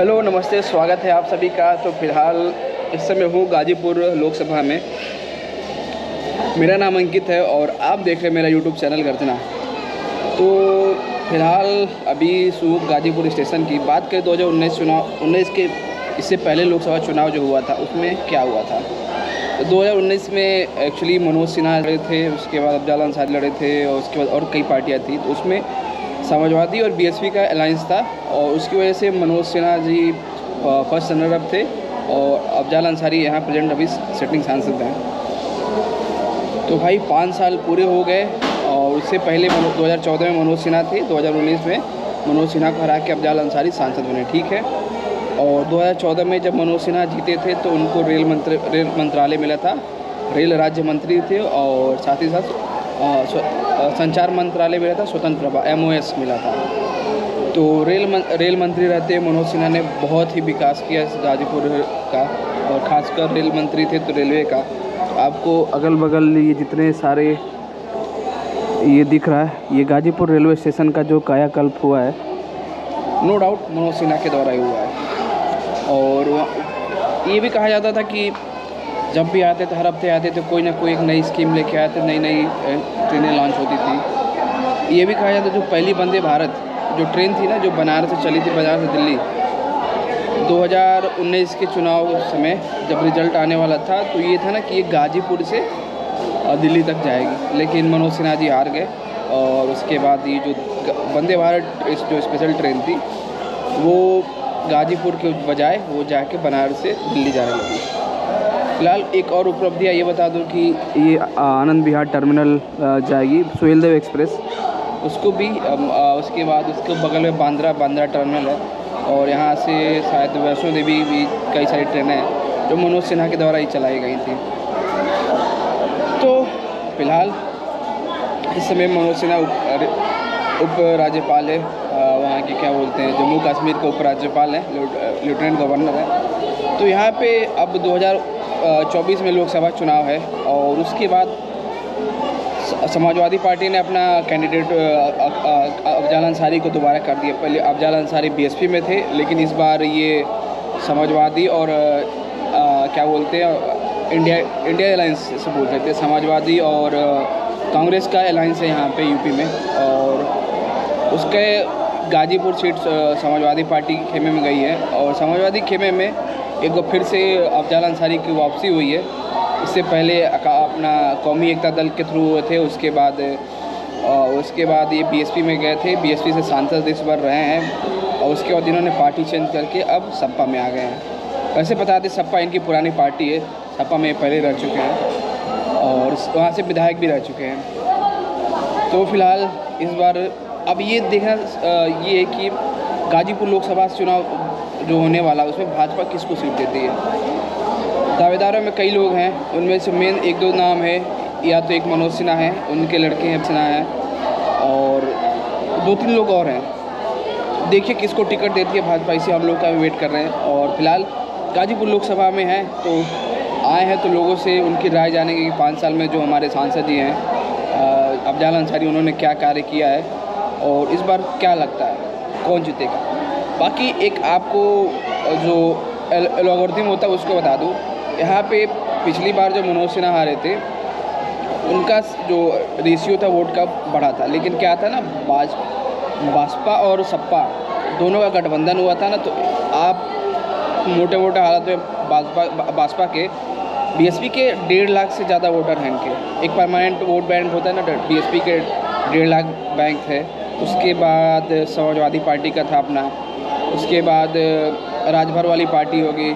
Hello नमस्ते, स्वागत है आप सभी का। तो फिलहाल इस समय हूँ गाजीपुर लोकसभा में। मेरा नाम अंकित है और आप देख रहे हैं मेरा यूट्यूब चैनल गर्जना। तो फिलहाल अभी हूँ गाजीपुर स्टेशन की। बात करें 2019 चुनाव 19 के इससे पहले लोकसभा चुनाव जो हुआ था उसमें क्या हुआ था। तो 2019 में एक्चुअली मनोज सिन्हा लड़े थे, उसके बाद अफजल अंसारी लड़े थे और उसके बाद और कई पार्टियाँ थी। तो उसमें समाजवादी और बीएसपी का अलायंस था और उसकी वजह से Manoj Sinha ji first runner up थे और अफजल अंसारी यहाँ प्रेजेंट अभी सिटिंग सांसद हैं। तो भाई 5 साल पूरे हो गए और उससे पहले 2014 में मनोज सिन्हा थे, 2019 में मनोज सिन्हा को हरा के अफजल अंसारी सांसद बने, ठीक है। और 2014 में जब मनोज सिन्हा जीते थे तो उनको रेल मंत्रालय मिला था, रेल राज्य मंत्री थे और साथ ही साथ संचार मंत्रालय मिला था, स्वतंत्र प्रभार MOS मिला था। तो रेल मंत्री रहते मनोज सिन्हा ने बहुत ही विकास किया इस गाजीपुर का, और ख़ासकर रेल मंत्री थे तो रेलवे का। तो आपको अगल बगल ये जितने सारे ये दिख रहा है, ये गाजीपुर रेलवे स्टेशन का जो कायाकल्प हुआ है, नो डाउट मनोज सिन्हा के द्वारा ही हुआ है। और ये भी कहा जाता था कि जब भी आते थे, हर हफ्ते आते थे, कोई ना कोई एक नई स्कीम लेके आते, नई ट्रेनें लॉन्च होती थी। ये भी कहा जाता जो पहली वंदे भारत जो ट्रेन थी ना, जो बनारस से चली थी, बनारस से दिल्ली, 2019 के चुनाव समय जब रिजल्ट आने वाला था तो ये था ना कि ये गाजीपुर से दिल्ली तक जाएगी, लेकिन मनोज सिन्हा जी हार गए। और उसके बाद ये जो वंदे भारत जो स्पेशल ट्रेन थी वो गाजीपुर के बजाय वो जाके बनारस से दिल्ली जाने लगी। फिलहाल एक और उपलब्धियाँ ये बता दूं कि ये आनंद विहार टर्मिनल जाएगी, सुहेलदेव एक्सप्रेस, उसको भी उसके बाद उसके बगल में बांद्रा टर्मिनल है। और यहाँ से शायद वैष्णो देवी भी कई सारी ट्रेनें हैं जो मनोज सिन्हा के द्वारा ही चलाई गई थी। तो फिलहाल इस समय मनोज सिन्हा उप राज्यपाल है, वहाँ के क्या बोलते हैं, जम्मू कश्मीर के उप राज्यपाल हैं, लेफ्टिनेंट गवर्नर है। तो यहाँ पे अब 2024 में लोकसभा चुनाव है और उसके बाद समाजवादी पार्टी ने अपना कैंडिडेट अफजल अंसारी को दोबारा कर दिया। पहले अफजल अंसारी BSP में थे, लेकिन इस बार ये समाजवादी और क्या बोलते हैं इंडिया अलायंस से बोल सकते हैं, समाजवादी और कांग्रेस का अलायंस है यहाँ पे यूपी में। और उसके गाजीपुर सीट समाजवादी पार्टी के खेमे में गई है और समाजवादी खेमे में एक बार फिर से अफजल अंसारी की वापसी हुई है। इससे पहले अपना कौमी एकता दल के थ्रू हुए थे, उसके बाद ये BSP में गए थे, BSP से सांसद इस बार रहे हैं और उसके बाद इन्होंने पार्टी चेंज करके अब सपा में आ गए हैं। वैसे बता दें सपा इनकी पुरानी पार्टी है, सपा में पहले रह चुके हैं और वहाँ से विधायक भी रह चुके हैं। तो फिलहाल इस बार अब ये देखना ये है कि गाजीपुर लोकसभा चुनाव जो होने वाला उसमें भाजपा किसको सीट देती है। दावेदारों में कई लोग हैं, उनमें से मेन 1-2 नाम है, या तो एक मनोज सिन्हा है, उनके लड़के हैं सिन्हा हैं, और 2-3 लोग और हैं। देखिए किसको टिकट देती है भाजपा, इसे हम लोग का वेट कर रहे हैं। और फिलहाल गाजीपुर लोकसभा में हैं तो आए हैं तो लोगों से उनकी राय जानेंगे कि 5 साल में जो हमारे सांसद जी हैं अफजल अंसारी, उन्होंने क्या कार्य किया है और इस बार क्या लगता है कौन जीतेगा। बाकी एक आपको जो एल्गोरिथम होता है उसको बता दूं, यहाँ पे पिछली बार जो मनोज सिन्हा हारे थे उनका जो रेशियो था वोट का बढ़ा था, लेकिन क्या था ना, भाजपा और सपा दोनों का गठबंधन हुआ था ना, तो आप मोटे हालत में भाजपा के BSP के 1.5 लाख से ज़्यादा वोटर हैं इनके। एक परमानेंट वोट बैंक होता है ना, BSP के 1.5 लाख बैंक थे। उसके बाद समाजवादी पार्टी का था अपना, उसके बाद राजभर वाली पार्टी होगी,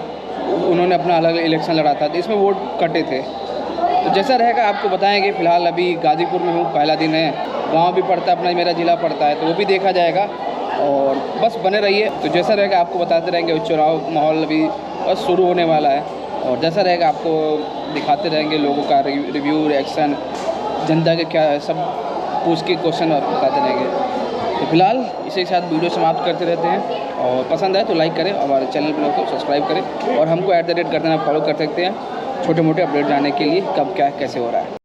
उन्होंने अपना अलग इलेक्शन लड़ा था, तो इसमें वोट कटे थे। तो जैसा रहेगा आपको बताएंगे। फ़िलहाल अभी गाजीपुर में हूँ, पहला दिन है, गांव भी पड़ता है अपना, मेरा ज़िला पड़ता है, तो वो भी देखा जाएगा और बस बने रहिए। तो जैसा रहेगा आपको बताते रहेंगे। चुनाव माहौल अभी बस शुरू होने वाला है और जैसा रहेगा आपको दिखाते रहेंगे, लोगों का रिव्यू, रिएक्शन, जनता के क्या है, सब पूछ के क्वेश्चन और बताते रहेंगे। तो फिलहाल इसी के साथ वीडियो समाप्त करते रहते हैं और पसंद आए तो लाइक करें, हमारे चैनल को सब्सक्राइब करें और हमको @ गर्जना फॉलो कर सकते हैं छोटे मोटे अपडेट जानने के लिए कब क्या कैसे हो रहा है।